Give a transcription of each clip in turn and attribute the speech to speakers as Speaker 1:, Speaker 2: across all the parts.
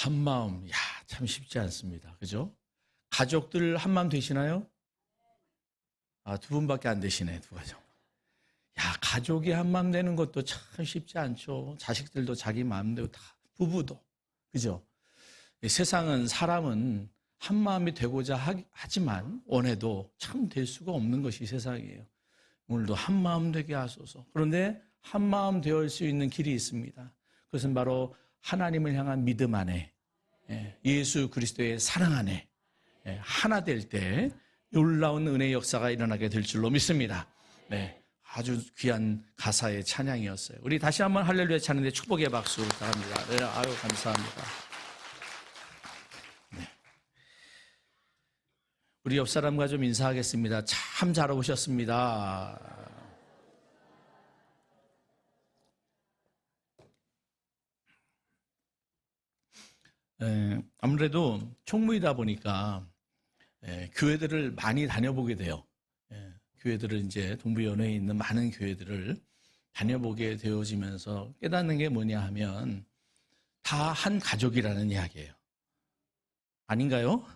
Speaker 1: 한마음, 참 쉽지 않습니다. 그죠? 가족들 한마음 되시나요? 두 분밖에 안 되시네, 두 가족. 가족이 한마음 되는 것도 참 쉽지 않죠. 자식들도 자기 마음대로 다, 부부도. 그죠? 세상은 사람은 한마음이 되고자 하지만 원해도 참 될 수가 없는 것이 세상이에요. 오늘도 한마음 되게 하소서. 그런데 한마음 되어 수 있는 길이 있습니다. 그것은 바로 하나님을 향한 믿음 안에, 예수 그리스도의 사랑 안에 하나 될 때 놀라운 은혜의 역사가 일어나게 될 줄로 믿습니다. 네, 아주 귀한 가사의 찬양이었어요. 우리 다시 한번 할렐루야 찬양대 축복의 박수 부탁합니다. 네, 아유 감사합니다. 네. 우리 옆 사람과 좀 인사하겠습니다. 참 잘 오셨습니다. 아무래도 총무이다 보니까 교회들을 많이 다녀보게 돼요. 교회들을 이제 동부연회에 있는 많은 교회들을 다녀보게 되어지면서 깨닫는 게 뭐냐 하면 다 한 가족이라는 이야기예요. 아닌가요?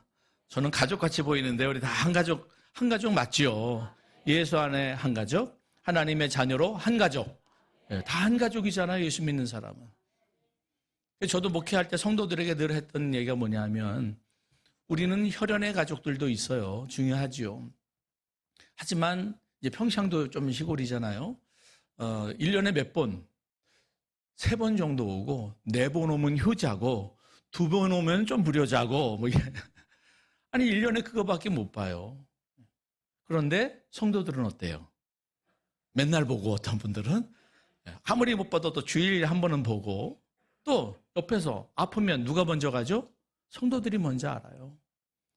Speaker 1: 저는 가족같이 보이는데 우리 다 한 가족 맞죠? 예수 안에 한 가족, 하나님의 자녀로 한 가족. 다 한 가족이잖아요, 예수 믿는 사람은. 저도 목회할 때 성도들에게 늘 했던 얘기가 뭐냐 하면 우리는 혈연의 가족들도 있어요. 중요하죠. 하지만 이제 평창도 좀 시골이잖아요. 1년에 몇 번, 3번 정도 오고 4번 오면 효자고 2번 오면 좀 불효자고 뭐 아니 1년에 그거밖에 못 봐요. 그런데 성도들은 어때요? 맨날 보고 어떤 분들은 아무리 못 봐도 또 주일에 한 번은 보고 또 옆에서 아프면 누가 먼저 가죠? 성도들이 먼저 알아요.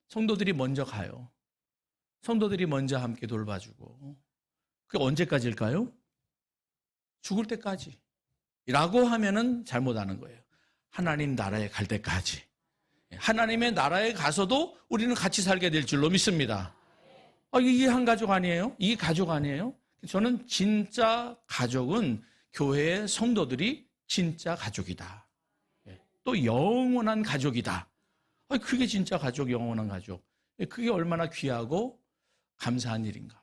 Speaker 1: 성도들이 먼저 가요. 성도들이 먼저 함께 돌봐주고. 그게 언제까지일까요? 죽을 때까지. 라고 하면은 잘못하는 거예요. 하나님 나라에 갈 때까지. 하나님의 나라에 가서도 우리는 같이 살게 될 줄로 믿습니다. 이게 한 가족 아니에요? 이게 가족 아니에요? 저는 진짜 가족은 교회의 성도들이 진짜 가족이다. 또 영원한 가족이다. 그게 진짜 가족, 영원한 가족. 그게 얼마나 귀하고 감사한 일인가.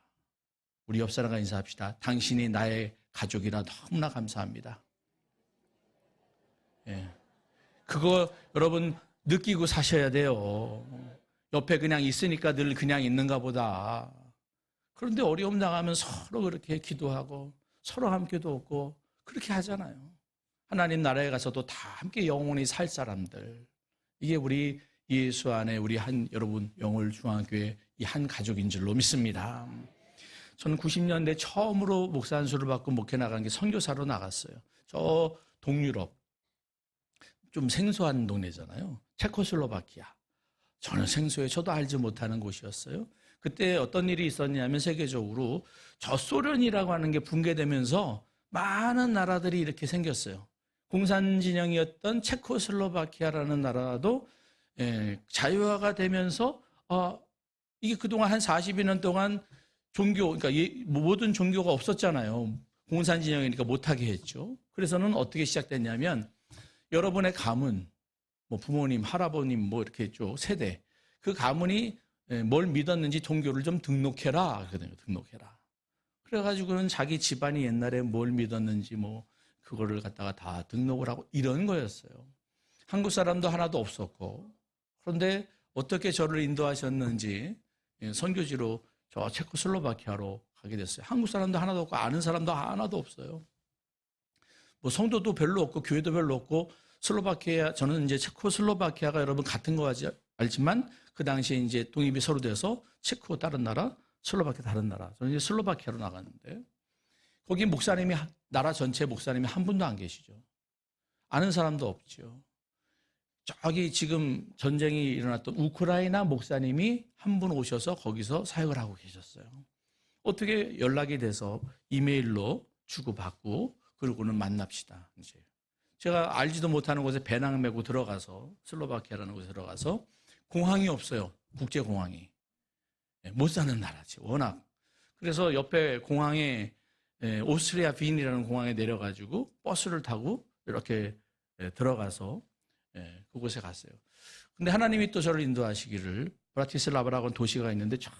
Speaker 1: 우리 옆 사람과 인사합시다. 당신이 나의 가족이라 너무나 감사합니다. 그거 여러분 느끼고 사셔야 돼요. 옆에 그냥 있으니까 늘 그냥 있는가 보다. 그런데 어려움 나가면 서로 그렇게 기도하고 서로 함께 돕고 그렇게 하잖아요. 하나님 나라에 가서도 다 함께 영원히 살 사람들. 이게 우리 예수 안에 우리 여러분 영월 중앙교회 이 한 가족인 줄로 믿습니다. 저는 90년대 처음으로 목사 안수를 받고 목회 나간 게 선교사로 나갔어요. 저 동유럽 좀 생소한 동네잖아요. 체코슬로바키아. 저는 생소해 저도 알지 못하는 곳이었어요. 그때 어떤 일이 있었냐면 세계적으로 저소련이라고 하는 게 붕괴되면서 많은 나라들이 이렇게 생겼어요. 공산진영이었던 체코슬로바키아라는 나라도 자유화가 되면서 이게 그동안 한 40여 년 동안 그러니까 모든 종교가 없었잖아요. 공산진영이니까 못하게 했죠. 그래서는 어떻게 시작됐냐면 여러분의 가문, 부모님, 할아버님 이렇게 있죠. 세대. 그 가문이 뭘 믿었는지 종교를 좀 등록해라. 그러거든요. 등록해라. 그래가지고는 자기 집안이 옛날에 뭘 믿었는지 그거를 갖다가 다 등록을 하고 이런 거였어요. 한국 사람도 하나도 없었고. 그런데 어떻게 저를 인도하셨는지 선교지로 저 체코슬로바키아로 가게 됐어요. 한국 사람도 하나도 없고 아는 사람도 하나도 없어요. 성도도 별로 없고 교회도 별로 없고 슬로바키아 저는 이제 체코슬로바키아가 여러분 같은 거 알지만 그 당시에 이제 독립이 서로 돼서 체코 다른 나라, 슬로바키아 다른 나라. 저는 이제 슬로바키아로 나갔는데 거기 목사님이 나라 전체 목사님이 한 분도 안 계시죠. 아는 사람도 없죠. 저기 지금 전쟁이 일어났던 우크라이나 목사님이 한 분 오셔서 거기서 사역을 하고 계셨어요. 어떻게 연락이 돼서 이메일로 주고받고 그러고는 만납시다. 이제 제가 알지도 못하는 곳에 배낭 메고 들어가서 슬로바키아라는 곳에 들어가서 공항이 없어요. 국제공항이. 못 사는 나라지 워낙. 그래서 옆에 공항에 오스트리아 빈이라는 공항에 내려가지고 버스를 타고 이렇게 들어가서 예, 그곳에 갔어요. 근데 하나님이 또 저를 인도하시기를 브라티슬라바라고 하는 도시가 있는데 저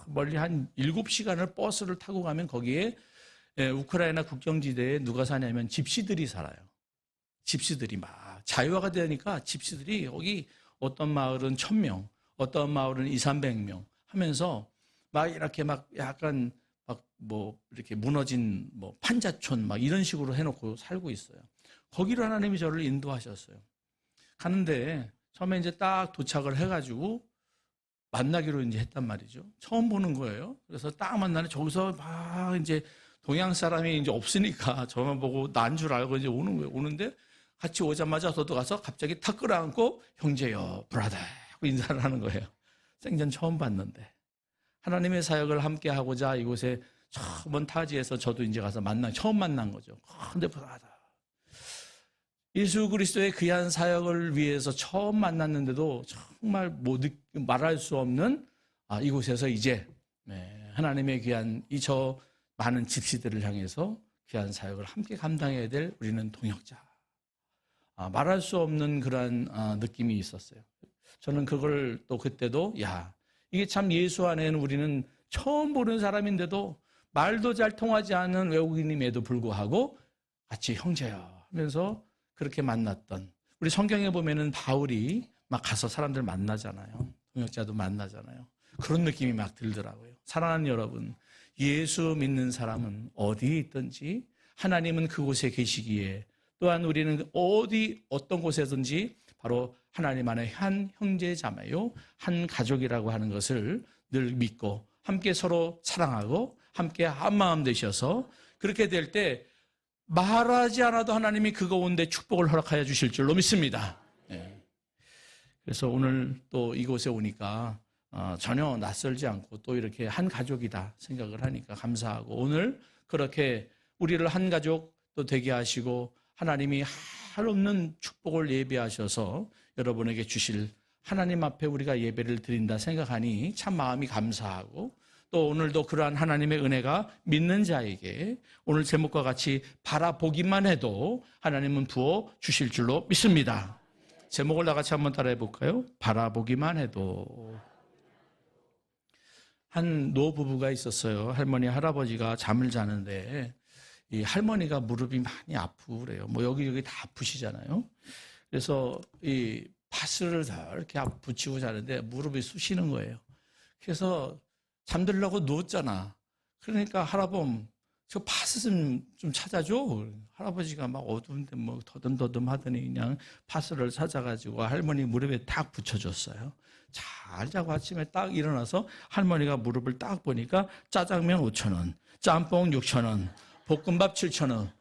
Speaker 1: 멀리 한 7시간을 버스를 타고 가면 거기에 우크라이나 국경지대에 누가 사냐면 집시들이 살아요. 집시들이 막 자유화가 되니까 집시들이 여기 어떤 마을은 1,000명, 어떤 마을은 200~300명 하면서 막 이렇게 막 약간 막 뭐 이렇게 무너진 뭐 판자촌 막 이런 식으로 해놓고 살고 있어요. 거기로 하나님이 저를 인도하셨어요. 가는데 처음에 이제 딱 도착을 해가지고 만나기로 이제 했단 말이죠. 처음 보는 거예요. 그래서 딱 만나는 저기서 막 이제 동양 사람이 이제 없으니까 저만 보고 난 줄 알고 이제 오는 거예요. 오는데 같이 오자마자 저도 가서 갑자기 탁 끌어안고 형제여, 브라더 하고 인사를 하는 거예요. 생전 처음 봤는데. 하나님의 사역을 함께 하고자 이곳에 처음 타지에서 저도 이제 가서 처음 만난 거죠. 근데 브라더. 예수 그리스도의 귀한 사역을 위해서 처음 만났는데도 정말 말할 수 없는 이곳에서 이제 하나님의 귀한 저 많은 집시들을 향해서 귀한 사역을 함께 감당해야 될 우리는 동역자. 말할 수 없는 그러한 느낌이 있었어요. 저는 그걸 또 그때도 이게 참 예수 안에는 우리는 처음 보는 사람인데도 말도 잘 통하지 않는 외국인임에도 불구하고 같이 형제야 하면서 그렇게 만났던, 우리 성경에 보면은 바울이 막 가서 사람들 만나잖아요. 동역자도 만나잖아요. 그런 느낌이 막 들더라고요. 사랑하는 여러분, 예수 믿는 사람은 어디에 있든지 하나님은 그곳에 계시기에, 또한 우리는 어떤 곳에든지 바로 하나님 안에 한 형제자매요, 한 가족이라고 하는 것을 늘 믿고 함께 서로 사랑하고 함께 한마음 되셔서 그렇게 될 때 말하지 않아도 하나님이 그 가운데 축복을 허락하여 주실 줄로 믿습니다. 그래서 오늘 또 이곳에 오니까 전혀 낯설지 않고 또 이렇게 한 가족이다 생각을 하니까 감사하고, 오늘 그렇게 우리를 한 가족 또 되게 하시고 하나님이 한없는 축복을 예비하셔서 여러분에게 주실 하나님 앞에 우리가 예배를 드린다 생각하니 참 마음이 감사하고, 또 오늘도 그러한 하나님의 은혜가 믿는 자에게 오늘 제목과 같이 바라보기만 해도 하나님은 부어 주실 줄로 믿습니다. 제목을 다 같이 한번 따라해 볼까요? 바라보기만 해도. 한 노부부가 있었어요. 할머니, 할아버지가 잠을 자는데 이 할머니가 무릎이 많이 아프고 그래요. 뭐 여기저기 다 아프시잖아요. 그래서 이 파스를 다 이렇게 붙이고 자는데 무릎이 쑤시는 거예요. 그래서 잠들려고 누웠잖아. 그러니까 할아범, 저 파스 좀 찾아줘. 할아버지가 막 어두운데 뭐 더듬더듬 하더니 그냥 파스를 찾아가지고 할머니 무릎에 딱 붙여줬어요. 잘 자고 아침에 딱 일어나서 할머니가 무릎을 딱 보니까 짜장면 5,000원, 짬뽕 6,000원, 볶음밥 7,000원.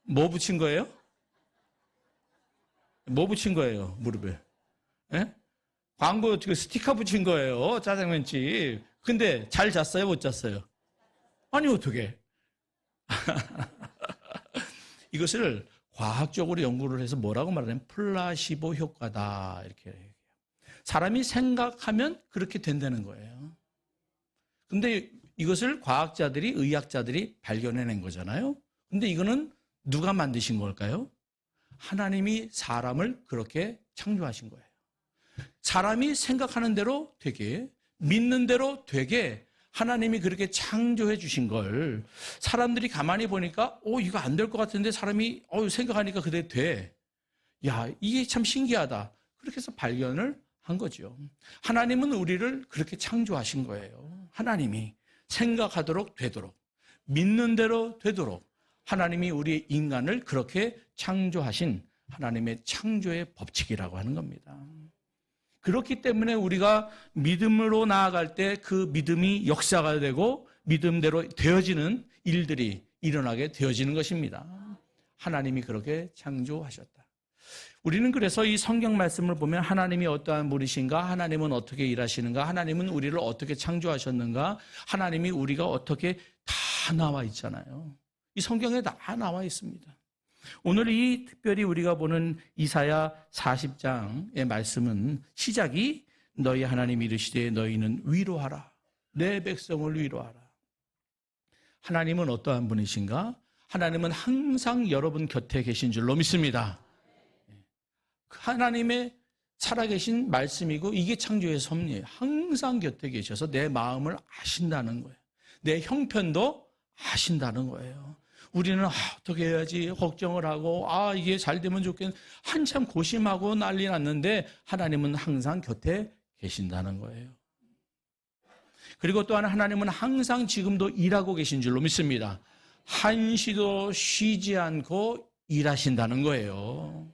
Speaker 1: 뭐 붙인 거예요? 뭐 붙인 거예요, 무릎에? 예? 광고 어떻게 스티커 붙인 거예요, 짜장면집. 근데 잘 잤어요, 못 잤어요? 아니, 어떻게? 이것을 과학적으로 연구를 해서 뭐라고 말하냐면 플라시보 효과다, 이렇게 얘기해요. 사람이 생각하면 그렇게 된다는 거예요. 근데 이것을 과학자들이, 의학자들이 발견해낸 거잖아요. 근데 이거는 누가 만드신 걸까요? 하나님이 사람을 그렇게 창조하신 거예요. 사람이 생각하는 대로 되게, 믿는 대로 되게 하나님이 그렇게 창조해 주신 걸 사람들이 가만히 보니까 이거 안 될 것 같은데 사람이 생각하니까 그대 돼. 야, 이게 참 신기하다. 그렇게 해서 발견을 한 거죠. 하나님은 우리를 그렇게 창조하신 거예요. 하나님이 생각하도록 되도록, 믿는 대로 되도록 하나님이 우리 인간을 그렇게 창조하신 하나님의 창조의 법칙이라고 하는 겁니다. 그렇기 때문에 우리가 믿음으로 나아갈 때 그 믿음이 역사가 되고 믿음대로 되어지는 일들이 일어나게 되어지는 것입니다. 하나님이 그렇게 창조하셨다. 우리는 그래서 이 성경 말씀을 보면 하나님이 어떠한 분이신가, 하나님은 어떻게 일하시는가, 하나님은 우리를 어떻게 창조하셨는가, 하나님이 우리가 어떻게 다 나와 있잖아요. 이 성경에 다 나와 있습니다. 오늘 이 특별히 우리가 보는 이사야 40장의 말씀은 시작이 너희 하나님 이르시되 너희는 위로하라. 내 백성을 위로하라. 하나님은 어떠한 분이신가? 하나님은 항상 여러분 곁에 계신 줄로 믿습니다. 하나님의 살아계신 말씀이고 이게 창조의 섭리예요. 항상 곁에 계셔서 내 마음을 아신다는 거예요. 내 형편도 아신다는 거예요. 우리는 어떻게 해야지 걱정을 하고 이게 잘 되면 좋겠는데 한참 고심하고 난리 났는데 하나님은 항상 곁에 계신다는 거예요. 그리고 또한 하나님은 항상 지금도 일하고 계신 줄로 믿습니다. 한시도 쉬지 않고 일하신다는 거예요.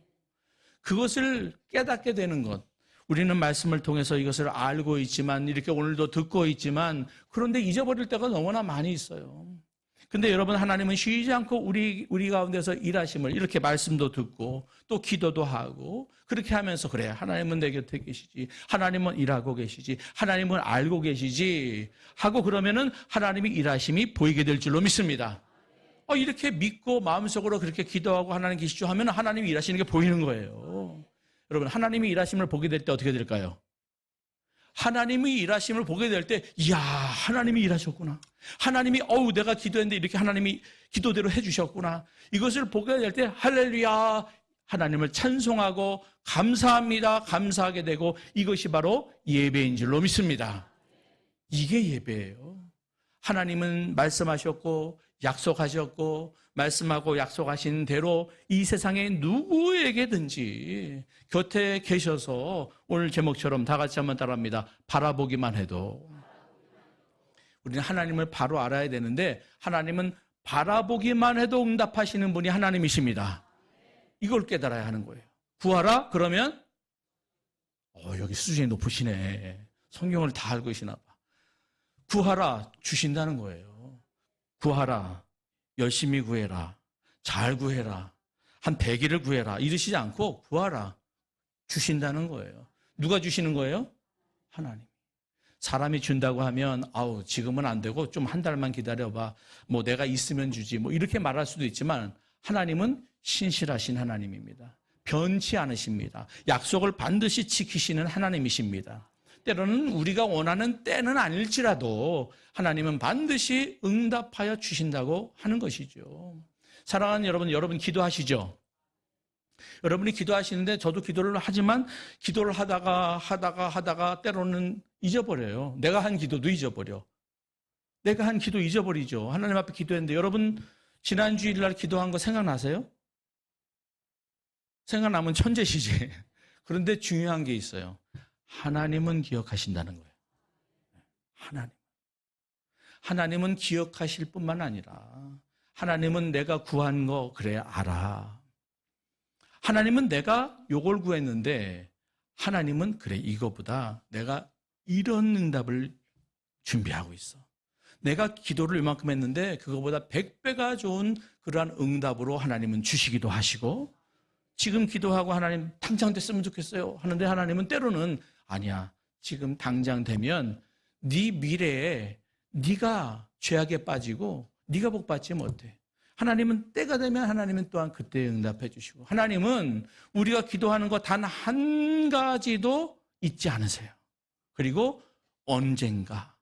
Speaker 1: 그것을 깨닫게 되는 것. 우리는 말씀을 통해서 이것을 알고 있지만 이렇게 오늘도 듣고 있지만 그런데 잊어버릴 때가 너무나 많이 있어요. 근데 여러분 하나님은 쉬지 않고 우리 가운데서 일하심을 이렇게 말씀도 듣고 또 기도도 하고 그렇게 하면서 그래 하나님은 내 곁에 계시지 하나님은 일하고 계시지 하나님은 알고 계시지 하고 그러면은 하나님이 일하심이 보이게 될 줄로 믿습니다. 이렇게 믿고 마음속으로 그렇게 기도하고 하나님 계시죠 하면 하나님이 일하시는 게 보이는 거예요. 여러분 하나님이 일하심을 보게 될 때 어떻게 될까요? 하나님이 일하심을 보게 될 때 이야 하나님이 일하셨구나. 하나님이 내가 기도했는데 이렇게 하나님이 기도대로 해주셨구나. 이것을 보게 될 때 할렐루야 하나님을 찬송하고 감사합니다 감사하게 되고 이것이 바로 예배인 줄로 믿습니다. 이게 예배예요. 하나님은 말씀하셨고 약속하셨고 말씀하고 약속하신 대로 이 세상에 누구에게든지 곁에 계셔서 오늘 제목처럼 다 같이 한번 따라합니다. 바라보기만 해도. 우리는 하나님을 바로 알아야 되는데 하나님은 바라보기만 해도 응답하시는 분이 하나님이십니다. 이걸 깨달아야 하는 거예요. 구하라? 그러면 여기 수준이 높으시네. 성경을 다 알고 계시나 봐. 구하라 주신다는 거예요. 구하라 열심히 구해라 잘 구해라 한 100일을 구해라 이러시지 않고 구하라 주신다는 거예요. 누가 주시는 거예요? 하나님. 사람이 준다고 하면 지금은 안 되고 좀 한 달만 기다려봐 뭐 내가 있으면 주지 뭐 이렇게 말할 수도 있지만 하나님은 신실하신 하나님입니다. 변치 않으십니다. 약속을 반드시 지키시는 하나님이십니다. 때로는 우리가 원하는 때는 아닐지라도 하나님은 반드시 응답하여 주신다고 하는 것이죠. 사랑하는 여러분 기도하시죠? 여러분이 기도하시는데 저도 기도를 하지만 기도를 하다가 때로는 잊어버려요. 내가 한 기도도 잊어버려. 내가 한 기도 잊어버리죠. 하나님 앞에 기도했는데 여러분 지난 주일날 기도한 거 생각나세요? 생각나면 천재시지. 그런데 중요한 게 있어요. 하나님은 기억하신다는 거예요. 하나님은 기억하실 뿐만 아니라 하나님은 내가 구한 거 그래 알아. 하나님은 내가 요걸 구했는데 하나님은 그래 이거보다 내가 이런 응답을 준비하고 있어. 내가 기도를 이만큼 했는데 그거보다 100배가 좋은 그러한 응답으로 하나님은 주시기도 하시고 지금 기도하고 하나님 당장 됐으면 좋겠어요 하는데 하나님은 때로는 아니야. 지금 당장 되면 네 미래에 네가 죄악에 빠지고 네가 복받지 못해. 하나님은 때가 되면 하나님은 또한 그때 응답해 주시고 하나님은 우리가 기도하는 것 단 한 가지도 잊지 않으세요. 그리고 언젠가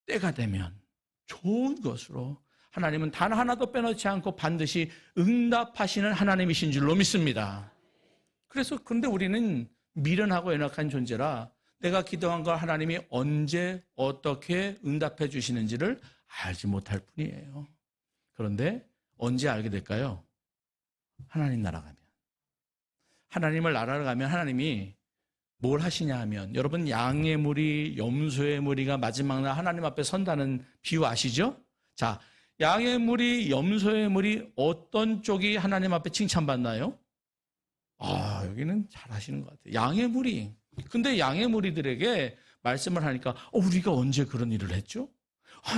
Speaker 1: 때가 되면 좋은 것으로 하나님은 단 하나도 빼놓지 않고 반드시 응답하시는 하나님이신 줄로 믿습니다. 그래서 근데 우리는 미련하고 연약한 존재라 내가 기도한 걸 하나님이 언제 어떻게 응답해 주시는지를 알지 못할 뿐이에요. 그런데 언제 알게 될까요? 하나님 나라 가면. 하나님을 나라를 가면 하나님이 뭘 하시냐 하면 여러분 양의 무리, 염소의 무리가 마지막 날 하나님 앞에 선다는 비유 아시죠? 자, 양의 무리, 염소의 무리 어떤 쪽이 하나님 앞에 칭찬받나요? 여기는 잘 하시는 것 같아요. 양의 무리. 근데 양의 무리들에게 말씀을 하니까 우리가 언제 그런 일을 했죠?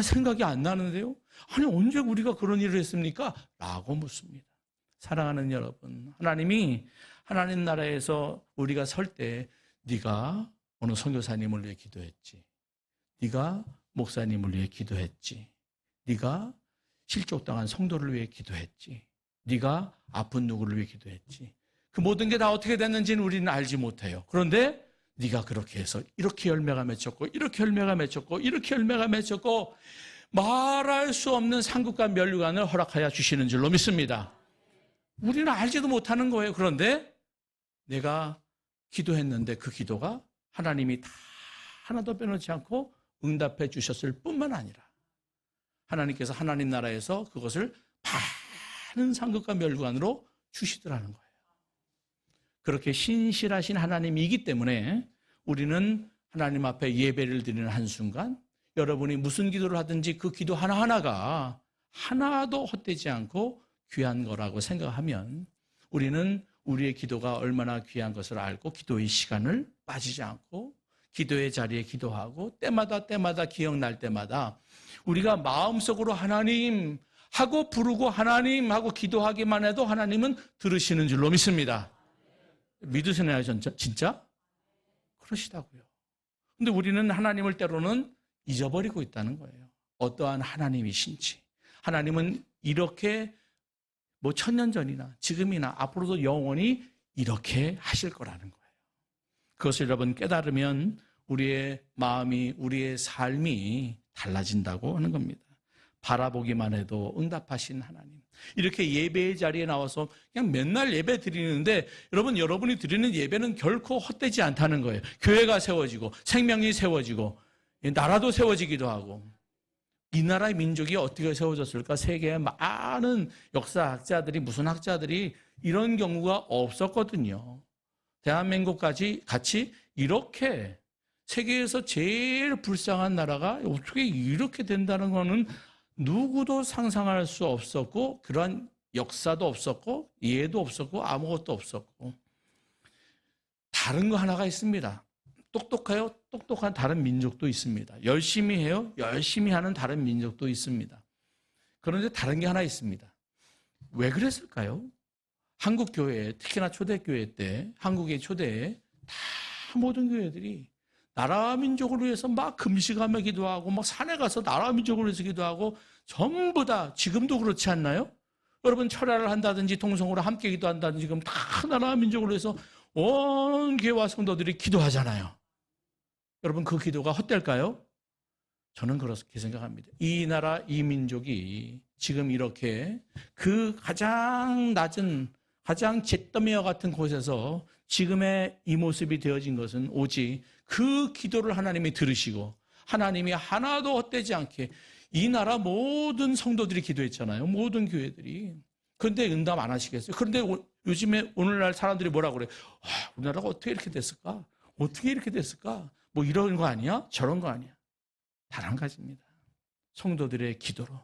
Speaker 1: 생각이 안 나는데요? 아니 언제 우리가 그런 일을 했습니까? 라고 묻습니다. 사랑하는 여러분, 하나님이 하나님 나라에서 우리가 설 때 네가 어느 선교사님을 위해 기도했지. 네가 목사님을 위해 기도했지. 네가 실족당한 성도를 위해 기도했지. 네가 아픈 누구를 위해 기도했지. 그 모든 게 다 어떻게 됐는지는 우리는 알지 못해요. 그런데 네가 그렇게 해서 이렇게 열매가 맺혔고 이렇게 열매가 맺혔고 이렇게 열매가 맺혔고 말할 수 없는 상급과 면류관을 허락하여 주시는 줄로 믿습니다. 우리는 알지도 못하는 거예요. 그런데 내가 기도했는데 그 기도가 하나님이 다 하나도 빼놓지 않고 응답해 주셨을 뿐만 아니라 하나님께서 하나님 나라에서 그것을 많은 상급과 멸관으로 주시더라는 거예요. 그렇게 신실하신 하나님이기 때문에 우리는 하나님 앞에 예배를 드리는 한순간 여러분이 무슨 기도를 하든지 그 기도 하나하나가 하나도 헛되지 않고 귀한 거라고 생각하면 우리는 우리의 기도가 얼마나 귀한 것을 알고 기도의 시간을 빠지지 않고 기도의 자리에 기도하고 때마다 기억날 때마다 우리가 마음속으로 하나님 하고 부르고 하나님 하고 기도하기만 해도 하나님은 들으시는 줄로 믿습니다. 믿으시나요, 진짜? 그러시다고요. 근데 우리는 하나님을 때로는 잊어버리고 있다는 거예요. 어떠한 하나님이신지. 하나님은 이렇게 뭐 1000년 전이나 지금이나 앞으로도 영원히 이렇게 하실 거라는 거예요. 그것을 여러분 깨달으면 우리의 마음이, 우리의 삶이 달라진다고 하는 겁니다. 바라보기만 해도 응답하신 하나님. 이렇게 예배의 자리에 나와서 그냥 맨날 예배 드리는데 여러분이 드리는 예배는 결코 헛되지 않다는 거예요. 교회가 세워지고 생명이 세워지고 나라도 세워지기도 하고. 이 나라의 민족이 어떻게 세워졌을까? 세계의 많은 역사학자들이 무슨 학자들이 이런 경우가 없었거든요. 대한민국까지 같이 이렇게 세계에서 제일 불쌍한 나라가 어떻게 이렇게 된다는 거는 누구도 상상할 수 없었고 그런 역사도 없었고 이해도 없었고 아무것도 없었고 다른 거 하나가 있습니다. 똑똑해요? 똑똑한 다른 민족도 있습니다. 열심히 해요? 열심히 하는 다른 민족도 있습니다. 그런데 다른 게 하나 있습니다. 왜 그랬을까요? 한국 교회, 특히나 초대교회 때, 한국의 초대에 다 모든 교회들이 나라 민족을 위해서 막 금식하며 기도하고 막 산에 가서 나라 민족을 위해서 기도하고 전부 다 지금도 그렇지 않나요? 여러분 철야를 한다든지 통성으로 함께 기도한다든지 지금 다 나라 민족을 위해서 온 교회와 성도들이 기도하잖아요. 여러분 그 기도가 헛될까요? 저는 그렇게 생각합니다. 이 나라 이 민족이 지금 이렇게 그 가장 낮은 가장 잿더미와 같은 곳에서 지금의 이 모습이 되어진 것은 오직 그 기도를 하나님이 들으시고 하나님이 하나도 헛되지 않게 이 나라 모든 성도들이 기도했잖아요. 모든 교회들이. 그런데 응답 안 하시겠어요? 그런데 요즘에 오늘날 사람들이 뭐라고 그래요? 우리나라가 어떻게 이렇게 됐을까? 어떻게 이렇게 됐을까? 뭐 이런 거 아니야? 저런 거 아니야? 단 한 가지입니다. 성도들의 기도로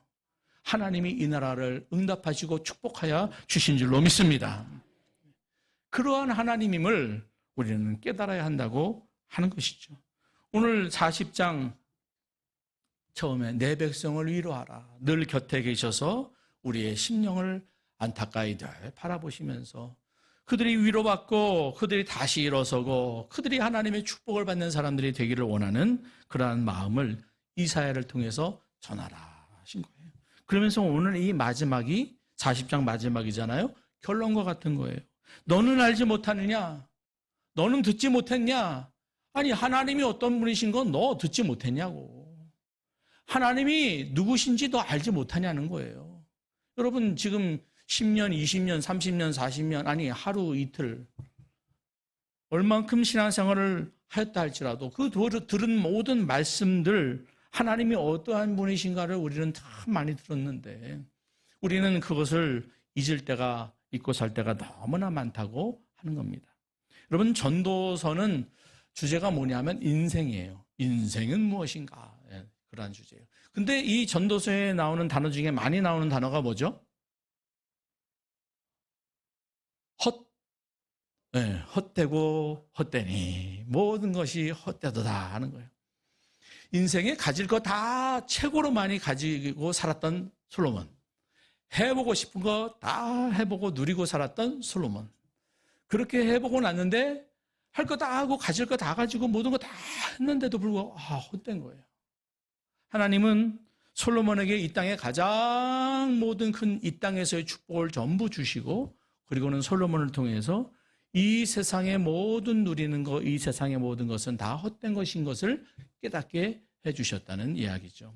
Speaker 1: 하나님이 이 나라를 응답하시고 축복하여 주신 줄로 믿습니다. 그러한 하나님임을 우리는 깨달아야 한다고 하는 것이죠. 오늘 40장 처음에 내 백성을 위로하라. 늘 곁에 계셔서 우리의 심령을 안타까이 늘 바라보시면서 그들이 위로받고 그들이 다시 일어서고 그들이 하나님의 축복을 받는 사람들이 되기를 원하는 그러한 마음을 이사야를 통해서 전하라 하신 거예요. 그러면서 오늘 이 마지막이 40장 마지막이잖아요. 결론과 같은 거예요. 너는 알지 못하느냐? 너는 듣지 못했냐? 아니 하나님이 어떤 분이신 건 너 듣지 못했냐고. 하나님이 누구신지 너 알지 못하냐는 거예요. 여러분 지금 10년, 20년, 30년, 40년 아니 하루 이틀 얼만큼 신앙생활을 하였다 할지라도 그 들은 모든 말씀들 하나님이 어떠한 분이신가를 우리는 참 많이 들었는데 우리는 그것을 잊을 때가 잊고 살 때가 너무나 많다고 하는 겁니다. 여러분 전도서는 주제가 뭐냐면 인생이에요. 인생은 무엇인가? 그러한 주제예요. 근데 이 전도서에 나오는 단어 중에 많이 나오는 단어가 뭐죠? 헛되고 헛되니 모든 것이 헛되도다 하는 거예요. 인생에 가질 거 다 최고로 많이 가지고 살았던 솔로몬. 해보고 싶은 거 다 해보고 누리고 살았던 솔로몬. 그렇게 해보고 났는데 할 거 다 하고 가질 거 다 가지고 모든 거 다 했는데도 불구하고 헛된 거예요. 하나님은 솔로몬에게 이 땅의 가장 모든 큰 이 땅에서의 축복을 전부 주시고 그리고는 솔로몬을 통해서 이 세상의 모든 누리는 것, 이 세상의 모든 것은 다 헛된 것인 것을 깨닫게 해주셨다는 이야기죠.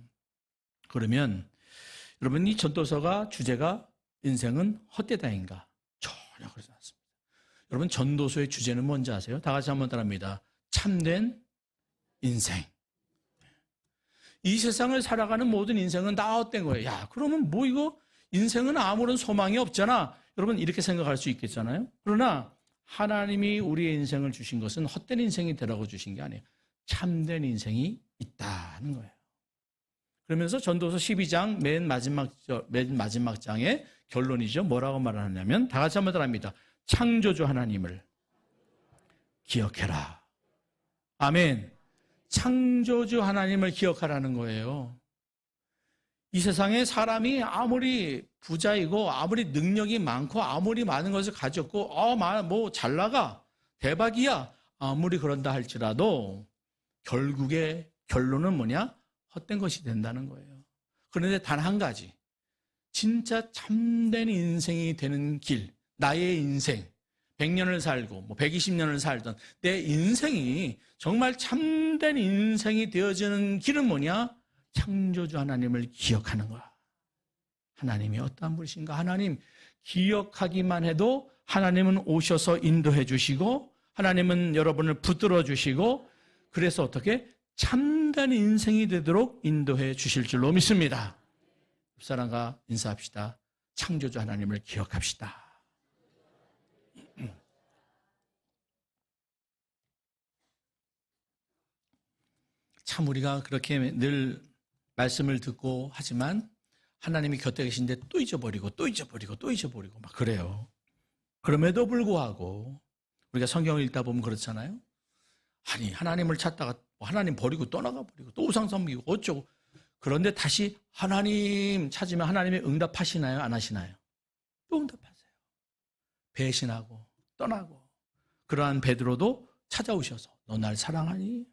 Speaker 1: 그러면 여러분 이 전도서가 주제가 인생은 헛되다인가? 전혀 그러지 않습니다. 여러분, 전도서의 주제는 뭔지 아세요? 다 같이 한번 따라합니다. 참된 인생. 이 세상을 살아가는 모든 인생은 다 헛된 거예요. 야, 그러면 뭐 이거 인생은 아무런 소망이 없잖아. 여러분, 이렇게 생각할 수 있겠잖아요. 그러나 하나님이 우리의 인생을 주신 것은 헛된 인생이 되라고 주신 게 아니에요. 참된 인생이 있다는 거예요. 그러면서 전도서 12장 맨 마지막 장의 결론이죠. 뭐라고 말하냐면 다 같이 한번 따라합니다. 창조주 하나님을 기억해라. 아멘. 창조주 하나님을 기억하라는 거예요. 이 세상에 사람이 아무리 부자이고 아무리 능력이 많고 아무리 많은 것을 가졌고 뭐 잘 나가 대박이야 아무리 그런다 할지라도 결국에 결론은 뭐냐? 헛된 것이 된다는 거예요. 그런데 단 한 가지, 진짜 참된 인생이 되는 길, 나의 인생 100년을 살고 뭐 120년을 살던 내 인생이 정말 참된 인생이 되어지는 길은 뭐냐? 창조주 하나님을 기억하는 거야. 하나님이 어떠한 분이신가? 하나님 기억하기만 해도 하나님은 오셔서 인도해 주시고 하나님은 여러분을 붙들어 주시고 그래서 어떻게 참된 인생이 되도록 인도해 주실 줄로 믿습니다. 옆사람과 인사합시다. 창조주 하나님을 기억합시다. 참 우리가 그렇게 늘 말씀을 듣고 하지만 하나님이 곁에 계신데 또 잊어버리고 막 그래요. 그럼에도 불구하고 우리가 성경을 읽다 보면 그렇잖아요. 아니 하나님을 찾다가 하나님 버리고 떠나가 버리고 또 우상 섬기고 어쩌고 그런데 다시 하나님 찾으면 하나님이 응답하시나요? 안 하시나요? 또 응답하세요. 배신하고 떠나고 그러한 베드로도 찾아오셔서 너 날 사랑하니?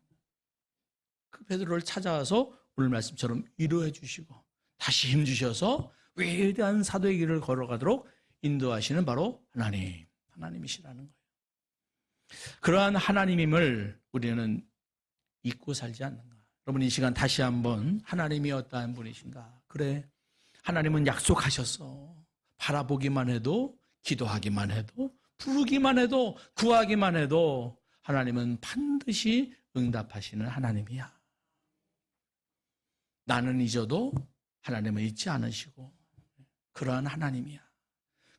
Speaker 1: 그 베드로를 찾아와서 오늘 말씀처럼 위로해 주시고 다시 힘주셔서 위대한 사도의 길을 걸어가도록 인도하시는 바로 하나님이시라는 거예요. 그러한 하나님임을 우리는 잊고 살지 않는가. 여러분 이 시간 다시 한번 하나님이 어떠한 분이신가. 그래 하나님은 약속하셨어. 바라보기만 해도 기도하기만 해도 부르기만 해도 구하기만 해도 하나님은 반드시 응답하시는 하나님이야. 나는 잊어도 하나님은 잊지 않으시고 그러한 하나님이야.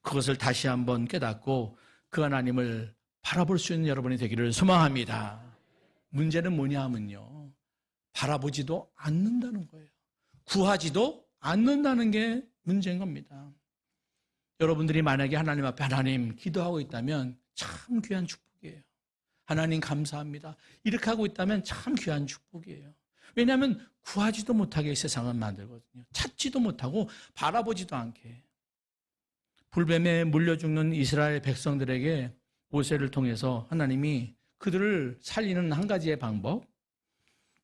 Speaker 1: 그것을 다시 한번 깨닫고 그 하나님을 바라볼 수 있는 여러분이 되기를 소망합니다. 문제는 뭐냐 하면요. 바라보지도 않는다는 거예요. 구하지도 않는다는 게 문제인 겁니다. 여러분들이 만약에 하나님 앞에 하나님 기도하고 있다면 참 귀한 축복이에요. 하나님 감사합니다. 이렇게 하고 있다면 참 귀한 축복이에요. 왜냐하면 구하지도 못하게 세상을 만들거든요. 찾지도 못하고 바라보지도 않게. 불뱀에 물려 죽는 이스라엘 백성들에게 모세를 통해서 하나님이 그들을 살리는 한 가지의 방법,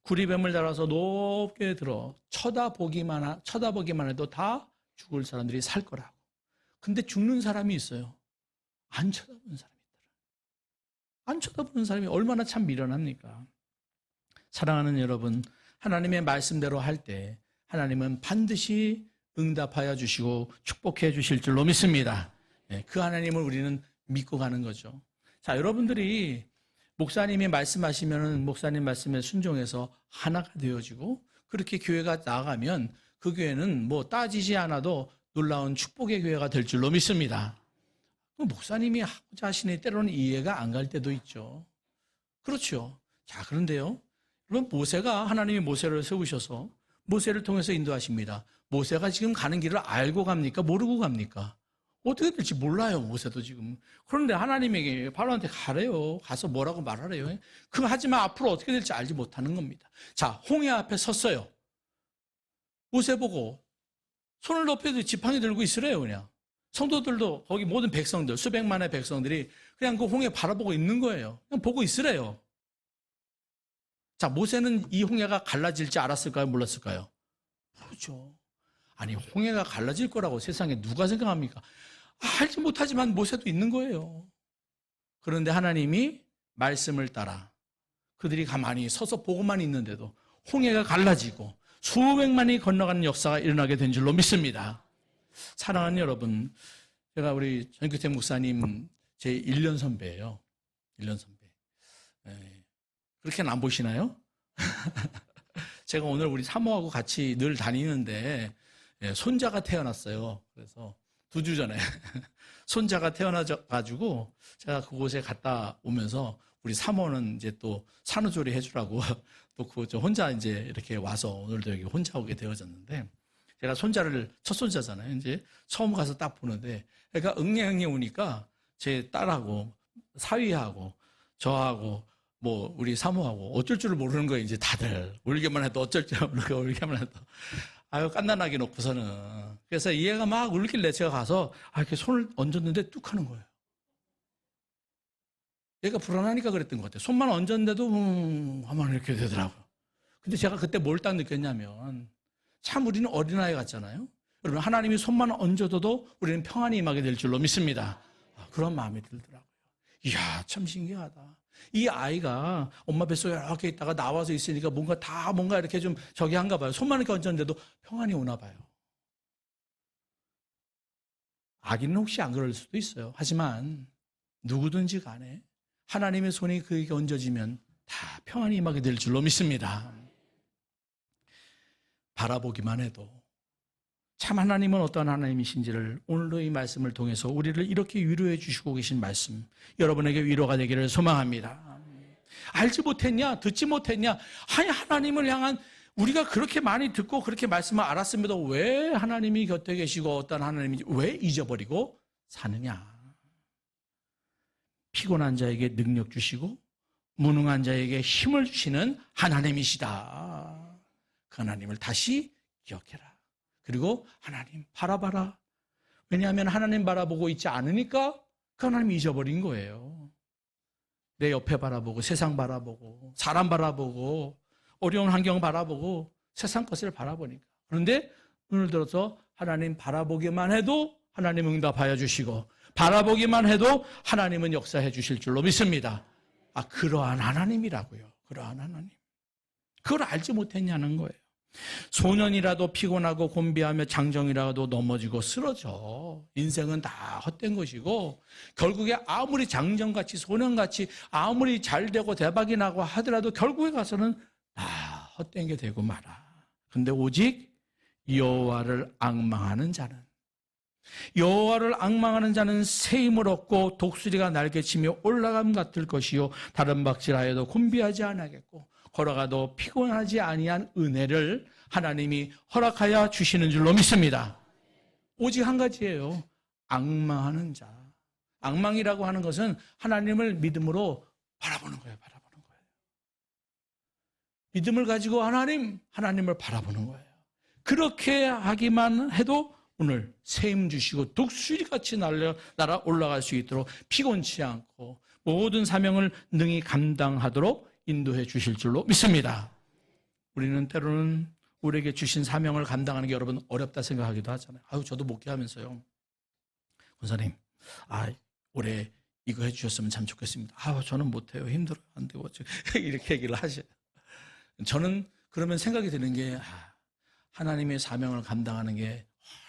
Speaker 1: 구리뱀을 달아서 높게 들어 쳐다보기만 해도 다 죽을 사람들이 살 거라고. 근데 죽는 사람이 있어요. 안 쳐다보는 사람이 있더라. 안 쳐다보는 사람이 얼마나 참 미련합니까? 사랑하는 여러분, 하나님의 말씀대로 할 때 하나님은 반드시 응답하여 주시고 축복해 주실 줄로 믿습니다. 그 하나님을 우리는 믿고 가는 거죠. 자, 여러분들이 목사님이 말씀하시면 목사님 말씀에 순종해서 하나가 되어지고 그렇게 교회가 나아가면 그 교회는 뭐 따지지 않아도 놀라운 축복의 교회가 될 줄로 믿습니다. 목사님이 하고자 하시니 때로는 이해가 안 갈 때도 있죠. 그렇죠. 자, 그런데요. 그럼 모세가 하나님이 모세를 세우셔서 모세를 통해서 인도하십니다. 모세가 지금 가는 길을 알고 갑니까? 모르고 갑니까? 어떻게 될지 몰라요. 모세도 지금. 그런데 하나님에게 바로한테 가래요. 가서 뭐라고 말하래요. 하지만 앞으로 어떻게 될지 알지 못하는 겁니다. 자, 홍해 앞에 섰어요. 모세 보고 손을 높여도 지팡이 들고 있으래요. 그냥. 성도들도 거기 모든 백성들, 수백만의 백성들이 그냥 그 홍해 바라보고 있는 거예요. 그냥 보고 있으래요. 자, 모세는 이 홍해가 갈라질지 알았을까요? 몰랐을까요? 모르죠. 아니, 홍해가 갈라질 거라고 세상에 누가 생각합니까? 알지 못하지만 모세도 있는 거예요. 그런데 하나님이 말씀을 따라 그들이 가만히 서서 보고만 있는데도 홍해가 갈라지고 수백만이 건너가는 역사가 일어나게 된 줄로 믿습니다. 사랑하는 여러분, 제가 우리 전규태 목사님 제 1년 선배예요. 1년 선배. 예. 그렇게는 안 보시나요? 제가 오늘 우리 사모하고 같이 늘 다니는데 손자가 태어났어요. 그래서 2주 전에 손자가 태어나가지고 제가 그곳에 갔다 오면서 우리 사모는 이제 또 산후조리 해주라고 또 저 혼자 이제 이렇게 와서 오늘도 여기 혼자 오게 되어졌는데 제가 손자를 첫 손자잖아요. 이제 처음 가서 딱 보는데 애가 응애응애 우니까 제 딸하고 사위하고 저하고 뭐 우리 사모하고 어쩔 줄을 모르는 거예요. 이제 다들 울기만 해도 어쩔 줄 모르고 울기만 해도 아유 깐난하게 놓고서는 그래서 이 애가 막 울길래 제가 가서 이렇게 손을 얹었는데 뚝 하는 거예요. 얘가 불안하니까 그랬던 것 같아요. 손만 얹었는데도 하면 이렇게 되더라고요. 근데 제가 그때 뭘 딱 느꼈냐면 참 우리는 어린아이 같잖아요. 여러분 하나님이 손만 얹어도 우리는 평안이 임하게 될 줄로 믿습니다. 그런 마음이 들더라고요. 이야 참 신기하다. 이 아이가 엄마 뱃속에 이렇게 있다가 나와서 있으니까 뭔가 이렇게 좀 저기 한가 봐요. 손만 이렇게 얹었는데도 평안이 오나 봐요. 아기는 혹시 안 그럴 수도 있어요. 하지만 누구든지 간에 하나님의 손이 그에게 얹어지면 다 평안이 임하게 될 줄로 믿습니다. 바라보기만 해도 참 하나님은 어떠한 하나님이신지를 오늘도 이 말씀을 통해서 우리를 이렇게 위로해 주시고 계신 말씀 여러분에게 위로가 되기를 소망합니다. 알지 못했냐? 듣지 못했냐? 아니 하나님을 향한 우리가 그렇게 많이 듣고 그렇게 말씀을 알았음에도 왜 하나님이 곁에 계시고 어떤 하나님인지 왜 잊어버리고 사느냐? 피곤한 자에게 능력 주시고 무능한 자에게 힘을 주시는 하나님이시다. 그 하나님을 다시 기억해라. 그리고 하나님 바라봐라. 왜냐하면 하나님 바라보고 있지 않으니까 그 하나님 잊어버린 거예요. 내 옆에 바라보고 세상 바라보고 사람 바라보고 어려운 환경 바라보고 세상 것을 바라보니까. 그런데 눈을 들어서 하나님 바라보기만 해도 하나님 응답하여 주시고 바라보기만 해도 하나님은 역사해 주실 줄로 믿습니다. 그러한 하나님이라고요. 그러한 하나님. 그걸 알지 못했냐는 거예요. 소년이라도 피곤하고 곤비하며 장정이라도 넘어지고 쓰러져. 인생은 다 헛된 것이고 결국에 아무리 장정같이 소년같이 아무리 잘되고 대박이 나고 하더라도 결국에 가서는 다 헛된 게 되고 말아. 근데 오직 여호와를 앙망하는 자는 새 힘을 얻고 독수리가 날개치며 올라감 같을 것이요 다른 박질하여도 곤비하지 아니하겠고 걸어가도 피곤하지 아니한 은혜를 하나님이 허락하여 주시는 줄로 믿습니다. 오직 한 가지예요. 앙망하는 자. 앙망이라고 하는 것은 하나님을 믿음으로 바라보는 거예요. 믿음을 가지고 하나님을 바라보는 거예요. 그렇게 하기만 해도 오늘 새 힘 주시고 독수리같이 날아 올라갈 수 있도록 피곤치 않고 모든 사명을 능히 감당하도록 인도해 주실 줄로 믿습니다. 우리는 때로는 우리에게 주신 사명을 감당하는 게 여러분 어렵다 생각하기도 하잖아요. 저도 목회하면서요. 권사님, 올해 이거 해주셨으면 참 좋겠습니다. 저는 못해요. 힘들어요. 안 되고. 이렇게 얘기를 하셔요. 저는 그러면 생각이 드는 게 하나님의 사명을 감당하는 게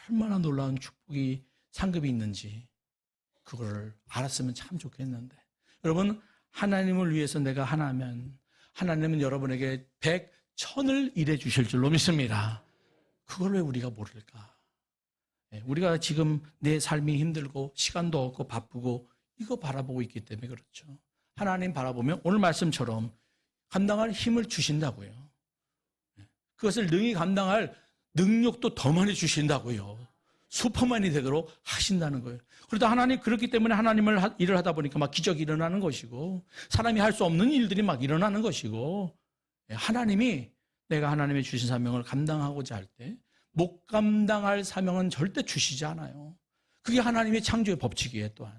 Speaker 1: 얼마나 놀라운 축복이 상급이 있는지 그걸 알았으면 참 좋겠는데 여러분 하나님을 위해서 내가 하나면 하나님은 여러분에게 100, 1000을 일해 주실 줄로 믿습니다. 그걸 왜 우리가 모를까? 우리가 지금 내 삶이 힘들고 시간도 없고 바쁘고 이거 바라보고 있기 때문에 그렇죠. 하나님 바라보면 오늘 말씀처럼 감당할 힘을 주신다고요. 그것을 능히 감당할 능력도 더 많이 주신다고요. 슈퍼맨이 되도록 하신다는 거예요. 그러다 하나님 그렇기 때문에 하나님을 일을 하다 보니까 막 기적이 일어나는 것이고 사람이 할 수 없는 일들이 막 일어나는 것이고 하나님이 내가 하나님의 주신 사명을 감당하고자 할 때 못 감당할 사명은 절대 주시지 않아요. 그게 하나님의 창조의 법칙이에요 또한.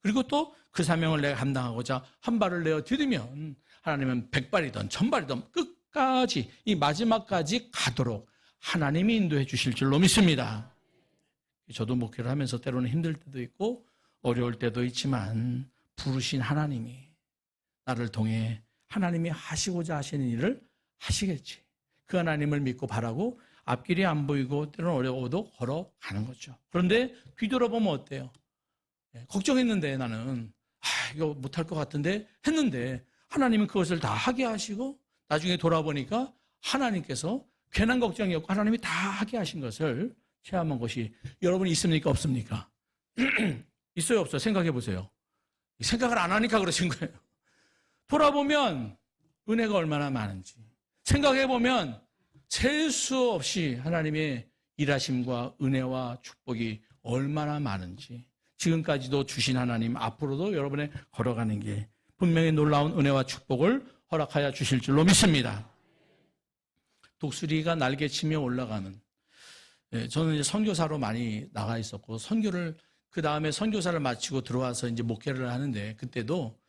Speaker 1: 그리고 또 그 사명을 내가 감당하고자 한 발을 내어 디디면 하나님은 100발이든 1000발이든 끝까지 이 마지막까지 가도록 하나님이 인도해 주실 줄로 믿습니다. 저도 목회를 하면서 때로는 힘들 때도 있고 어려울 때도 있지만 부르신 하나님이 나를 통해 하나님이 하시고자 하시는 일을 하시겠지. 그 하나님을 믿고 바라고 앞길이 안 보이고 때로는 어려워도 걸어가는 거죠. 그런데 뒤돌아보면 어때요? 걱정했는데 나는 이거 못할 것 같은데 했는데 하나님은 그것을 다 하게 하시고 나중에 돌아보니까 하나님께서 괜한 걱정이 없고 하나님이 다 하게 하신 것을 체험한 것이 여러분이 있습니까? 없습니까? 있어요? 없어요? 생각해 보세요. 생각을 안 하니까 그러신 거예요. 돌아보면 은혜가 얼마나 많은지 생각해 보면 셀 수 없이 하나님의 일하심과 은혜와 축복이 얼마나 많은지 지금까지도 주신 하나님 앞으로도 여러분의 걸어가는 게 분명히 놀라운 은혜와 축복을 허락하여 주실 줄로 믿습니다. 독수리가 날개치며 올라가는 저는 이제 선교사로 많이 나가 있었고 선교를 그 다음에 선교사를 마치고 들어와서 이제 목회를 하는데 그때도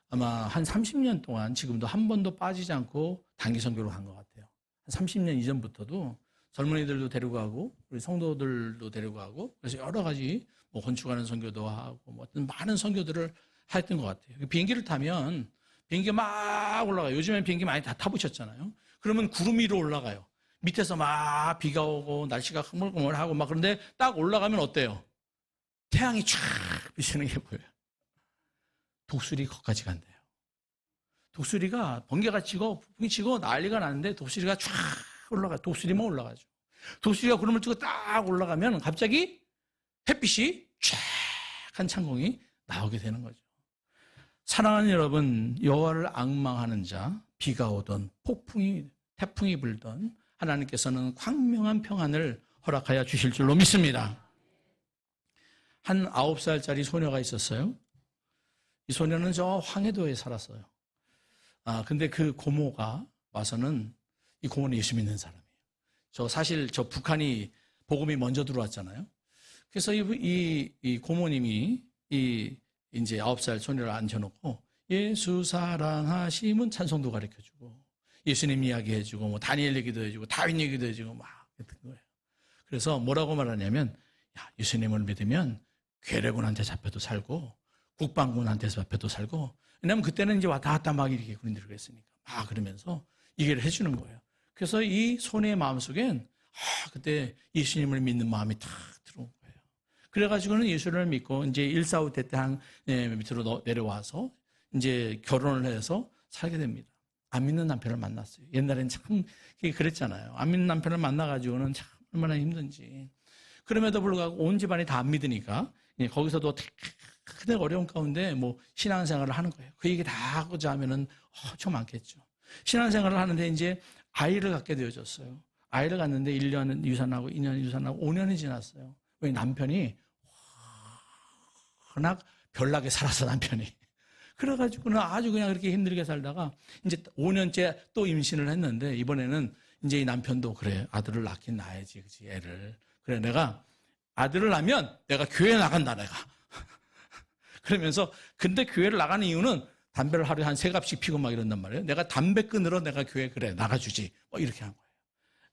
Speaker 1: 아마 한 30년 동안 지금도 한 번도 빠지지 않고 단기 선교로 간 것 같아요. 한 30년 이전부터도 젊은이들도 데리고 가고 우리 성도들도 데리고 가고 그래서 여러 가지 뭐 건축하는 선교도 하고 뭐 어떤 많은 선교들을 했던 것 같아요. 비행기를 타면 비행기 막 올라가요. 요즘엔 비행기 많이 다 타보셨잖아요. 그러면 구름 위로 올라가요. 밑에서 막 비가 오고 날씨가 흐물흐물하고 막 그런데 딱 올라가면 어때요? 태양이 쫙 비치는 게 보여요. 독수리 거기까지 간대요. 독수리가 번개가 치고 북풍이 치고 난리가 나는데 독수리가 쫙 올라가요. 독수리만 올라가죠. 독수리가 구름을 치고 딱 올라가면 갑자기 햇빛이 쫙 한 창공이 나오게 되는 거죠. 사랑하는 여러분, 여호와를 앙망하는 자, 비가 오던 태풍이 불던 하나님께서는 광명한 평안을 허락하여 주실 줄로 믿습니다. 한 9살짜리 소녀가 있었어요. 이 소녀는 저 황해도에 살았어요. 근데 그 고모가 와서는 이 고모는 예수 믿는 사람이에요. 사실 북한이 복음이 먼저 들어왔잖아요. 그래서 이 고모님이 이제 9살 소녀를 앉혀놓고 예수 사랑하심은 찬송도 가르쳐주고 예수님 이야기해주고 뭐 다니엘 얘기도 해주고 다윗 얘기도 해주고 막 그랬던 거예요. 그래서 뭐라고 말하냐면 예수님을 믿으면 괴뢰군한테 잡혀도 살고 국방군한테 잡혀도 살고 왜냐하면 그때는 이제 왔다 갔다 막 이렇게 군인들이 그랬으니까 막 그러면서 얘기를 해주는 거예요. 그래서 이 소녀의 마음속엔 그때 예수님을 믿는 마음이 탁 들어온 거예요. 그래가지고는 예수를 믿고 이제 145 때 밑으로 내려와서 이제 결혼을 해서 살게 됩니다. 안 믿는 남편을 만났어요. 옛날엔 참 그랬잖아요. 안 믿는 남편을 만나가지고는 참 얼마나 힘든지. 그럼에도 불구하고 온 집안이 다 안 믿으니까 거기서도 크게 어려운 가운데 뭐 신앙생활을 하는 거예요. 그 얘기 다 하고자 하면은 엄청 많겠죠. 신앙생활을 하는데 이제 아이를 갖게 되어졌어요. 아이를 갖는데 1년 유산하고 2년 유산하고 5년이 지났어요. 왜 남편이 워낙 별나게 살았어 남편이. 그래가지고는 아주 그냥 그렇게 힘들게 살다가 이제 5년째 또 임신을 했는데 이번에는 이제 이 남편도 그래 아들을 낳긴 낳아야지 그치 애를. 그래 내가 아들을 낳으면 내가 교회 나간다 내가. 그러면서 근데 교회를 나가는 이유는 담배를 하루에 한 3갑씩 피고 막 이런단 말이에요. 내가 담배 끊으러 내가 교회 그래 나가주지 뭐 이렇게 한 거예요.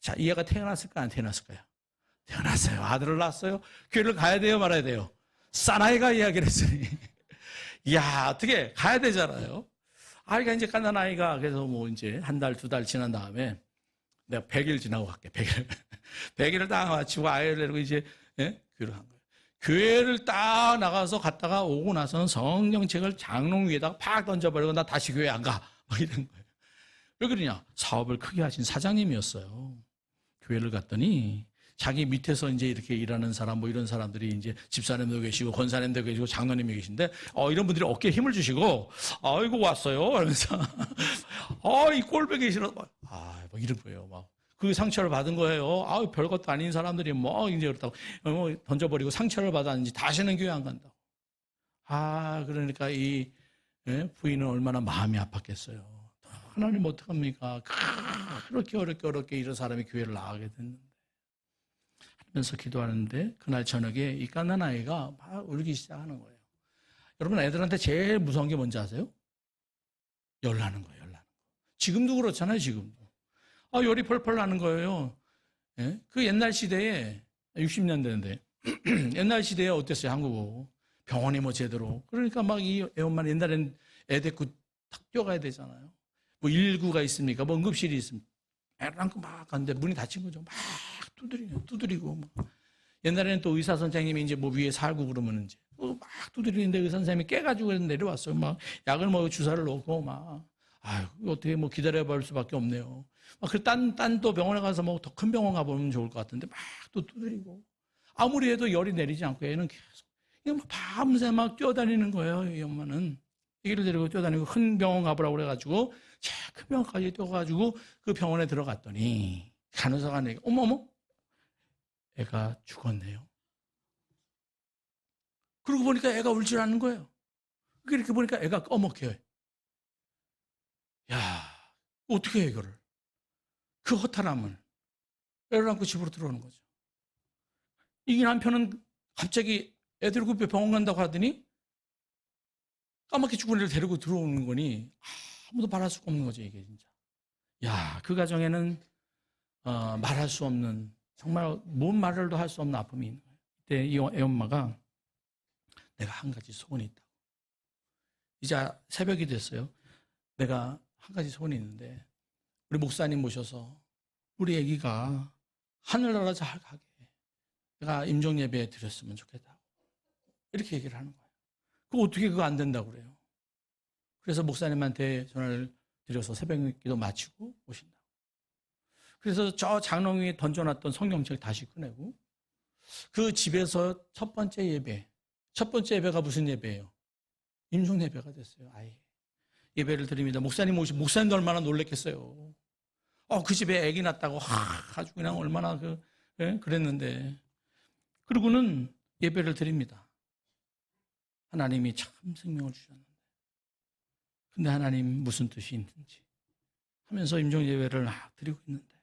Speaker 1: 자, 이 애가 태어났을까 안 태어났을까요? 태어났어요. 아들을 낳았어요. 교회를 가야 돼요 말아야 돼요? 사나이가 이야기를 했으니 이야 어떻게 가야 되잖아요. 아이가 이제 갓난 아이가 그래서 뭐 이제 한 달, 2달 지난 다음에 내가 100일 지나고 갈게. 100일. 100일을 딱 마치고 아이를 내리고 이제 교회를 한 거예요. 교회를 딱 나가서 갔다가 오고 나서는 성경책을 장롱 위에다가 팍 던져버리고 나 다시 교회 안 가. 막 이런 거예요. 왜 그러냐? 사업을 크게 하신 사장님이었어요. 교회를 갔더니 자기 밑에서 이제 이렇게 일하는 사람 뭐 이런 사람들이 이제 집사님도 계시고 권사님도 계시고 장로님이 계신데 이런 분들이 어깨에 힘을 주시고 아이고 왔어요. 그러면서 이 꼴보기 싫어. 뭐 이런 거예요. 막 그 상처를 받은 거예요. 별것도 아닌 사람들이 뭐 이제 그렇다고 던져버리고 상처를 받았는지 다시는 교회 안 간다고. 그러니까 이 부인은 얼마나 마음이 아팠겠어요. 하나님 어떡합니까? 그렇게 어렵게 이런 사람이 교회를 나가게 됐는데 하면서 기도하는데 그날 저녁에 이 갓난 아이가 막 울기 시작하는 거예요. 여러분 애들한테 제일 무서운 게 뭔지 아세요? 열나는 거예요. 지금도 그렇잖아요. 지금도. 열이 펄펄 나는 거예요. 그 옛날 시대에 60년대인데 옛날 시대에 어땠어요? 한국은 병원이 뭐 제대로 그러니까 막 이 애엄마는 옛날엔 애 데리고 탁 뛰어가야 되잖아요. 뭐 119가 있습니까? 뭐 응급실이 있습니까? 애를 안고 막 갔는데 문이 닫힌 거죠. 막 두드리고 막. 옛날에는 또 의사 선생님이 이제 뭐 위에 살고 그러면 이제 막 두드리는데 의사 선생님이 깨가지고 내려왔어요. 막 약을 먹고 주사를 놓고 막 아유 어떻게 뭐 기다려볼 수밖에 없네요. 막 그 딴 또 병원에 가서 뭐 더 큰 병원 가보면 좋을 것 같은데 막 또 두드리고 아무리 해도 열이 내리지 않고 애는 계속 이거 밤새 막 뛰어다니는 거예요. 이 엄마는 애기를 데리고 뛰어다니고 큰 병원 가보라고 그래가지고 큰 병원까지 뛰어가지고 그 병원에 들어갔더니 간호사가 내가 어머머 애가 죽었네요. 그러고 보니까 애가 울질 않는 거예요. 이렇게 보니까 애가 꺼먹혀요. 야, 어떻게 해, 이거를? 그 허탈함을. 애를 안고 집으로 들어오는 거죠. 이 남편은 갑자기 애들 급해 병원 간다고 하더니 까맣게 죽은 애를 데리고 들어오는 거니 아무도 말할 수가 없는 거죠, 이게 진짜. 야, 그 가정에는 말할 수 없는, 정말 뭔 말을도 할 수 없는 아픔이 있는 거예요. 그때 이 애엄마가 내가 한 가지 소원이 있다고. 이제 새벽이 됐어요. 내가 한 가지 소원이 있는데 우리 목사님 모셔서 우리 애기가 하늘나라 잘 가게 내가 임종예배 드렸으면 좋겠다고 이렇게 얘기를 하는 거예요. 그거 어떻게 그거 안 된다고 그래요. 그래서 목사님한테 전화를 드려서 새벽 기도 마치고 오신다고. 그래서 저 장롱 위에 던져놨던 성경책 다시 꺼내고 그 집에서 첫 번째 예배가 무슨 예배예요? 임종 예배가 됐어요. 아예 예배를 드립니다. 목사님도 얼마나 놀랬겠어요. 그 집에 아기 낳았다고 아주 그냥 얼마나 그랬는데 그러고는 예배를 드립니다. 하나님이 참 생명을 주셨는데 근데 하나님 무슨 뜻이 있는지 하면서 임종 예배를 드리고 있는데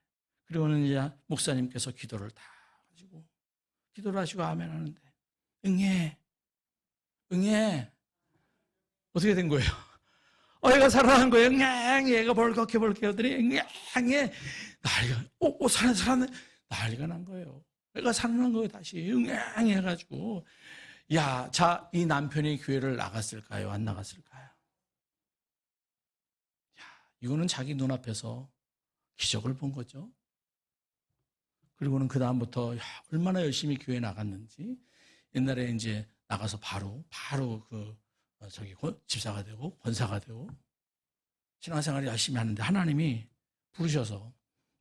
Speaker 1: 그리고는 이제 목사님께서 기도를 다 가지고 기도를 하시고 아멘 하는데 응애 어떻게 된 거예요? 애가 살아난 거예요. 얘가 벌겋게 하더니 응애 난리가 살았네 난리가 난 거예요. 애가 살아난 거예요. 다시 응애 해가지고 자, 이 남편이 교회를 나갔을까요? 안 나갔을까요? 이거는 자기 눈앞에서 기적을 본 거죠. 그리고는 그 다음부터 얼마나 열심히 교회에 나갔는지 옛날에 이제 나가서 바로 집사가 되고 권사가 되고 신앙생활을 열심히 하는데 하나님이 부르셔서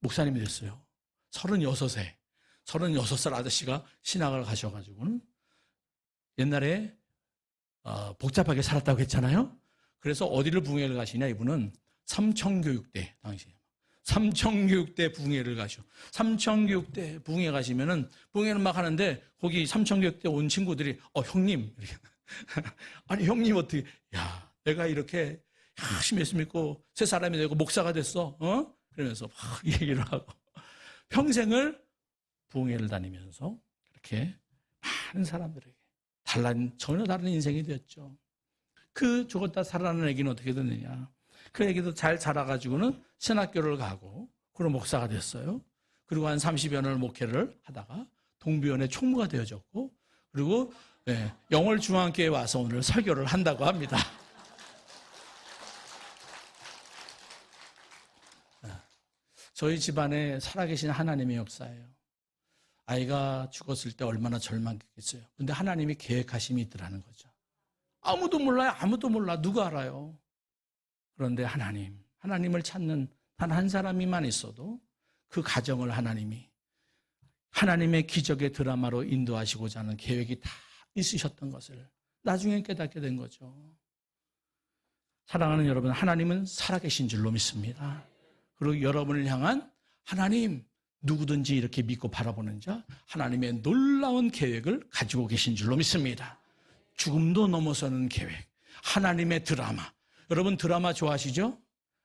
Speaker 1: 목사님이 됐어요. 36살 아저씨가 신학을 가셔가지고는 옛날에 복잡하게 살았다고 했잖아요. 그래서 어디를 부흥회를 가시냐 이분은 삼청교육대 당시에 삼청교육대 부흥회를 가셔. 삼청교육대 부흥회 가시면은 부흥회는 막 하는데 거기 삼청교육대 온 친구들이 형님 이렇게 아니 형님 어떻게 내가 이렇게 열심히 예수 믿고 새 사람이 되고 목사가 됐어 그러면서 막 얘기를 하고 평생을 부흥회를 다니면서 그렇게 많은 사람들에게 전혀 다른 인생이 되었죠. 그 죽었다 살아나는 애기는 어떻게 됐느냐. 그 애기도 잘 자라가지고는 신학교를 가고 그런 목사가 됐어요. 그리고 한 30여 년을 목회를 하다가 동비원의 총무가 되어졌고 그리고 영월중앙교회에 와서 오늘 설교를 한다고 합니다. 저희 집안에 살아계신 하나님의 역사예요. 아이가 죽었을 때 얼마나 절망했겠어요. 근데 하나님이 계획하심이 있더라는 거죠. 아무도 몰라요. 아무도 몰라. 누가 알아요. 그런데 하나님을 찾는 단 한 사람이만 있어도 그 가정을 하나님의 기적의 드라마로 인도하시고자 하는 계획이 다 있으셨던 것을 나중에 깨닫게 된 거죠. 사랑하는 여러분, 하나님은 살아계신 줄로 믿습니다. 그리고 여러분을 향한 하나님, 누구든지 이렇게 믿고 바라보는 자, 하나님의 놀라운 계획을 가지고 계신 줄로 믿습니다. 죽음도 넘어서는 계획, 하나님의 드라마. 여러분 드라마 좋아하시죠?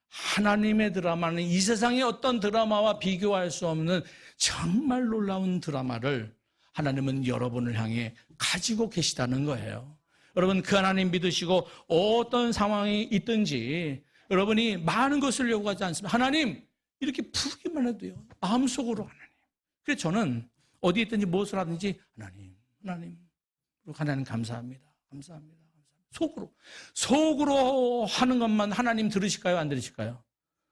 Speaker 1: 하나님의 드라마는 이 세상의 어떤 드라마와 비교할 수 없는 정말 놀라운 드라마를 하나님은 여러분을 향해 가지고 계시다는 거예요. 여러분 그 하나님 믿으시고 어떤 상황이 있든지 여러분이 많은 것을 요구하지 않습니다. 하나님 이렇게 부르기만 해도요. 마음속으로 하나님. 그래서 저는 어디 있든지 무엇을 하든지 하나님 감사합니다. 속으로 하는 것만 하나님 들으실까요? 안 들으실까요?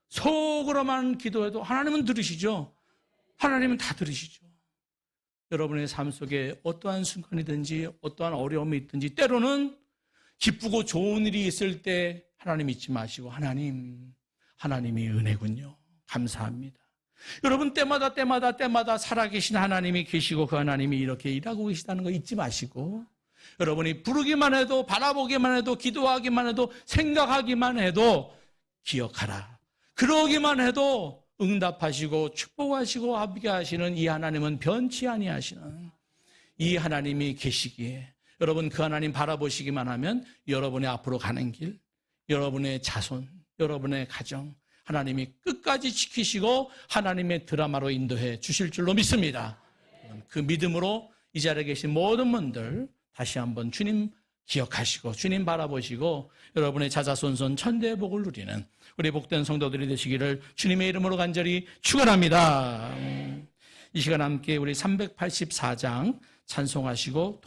Speaker 1: 속으로만 기도해도 하나님은 들으시죠? 하나님은 다 들으시죠. 여러분의 삶 속에 어떠한 순간이든지 어떠한 어려움이 있든지 때로는 기쁘고 좋은 일이 있을 때 하나님 잊지 마시고 하나님이 은혜군요. 감사합니다. 여러분 때마다 살아계신 하나님이 계시고 그 하나님이 이렇게 일하고 계시다는 거 잊지 마시고 여러분이 부르기만 해도 바라보기만 해도 기도하기만 해도 생각하기만 해도 기억하라. 그러기만 해도 응답하시고 축복하시고 함께 하시는 이 하나님은 변치 아니하시는 이 하나님이 계시기에 여러분 그 하나님 바라보시기만 하면 여러분의 앞으로 가는 길, 여러분의 자손, 여러분의 가정 하나님이 끝까지 지키시고 하나님의 드라마로 인도해 주실 줄로 믿습니다. 그 믿음으로 이 자리에 계신 모든 분들 다시 한번 주님 기억하시고 주님 바라보시고 여러분의 자자손손 천대의 복을 누리는 우리 복된 성도들이 되시기를 주님의 이름으로 간절히 축원합니다. 이 시간 함께 우리 384장 찬송하시고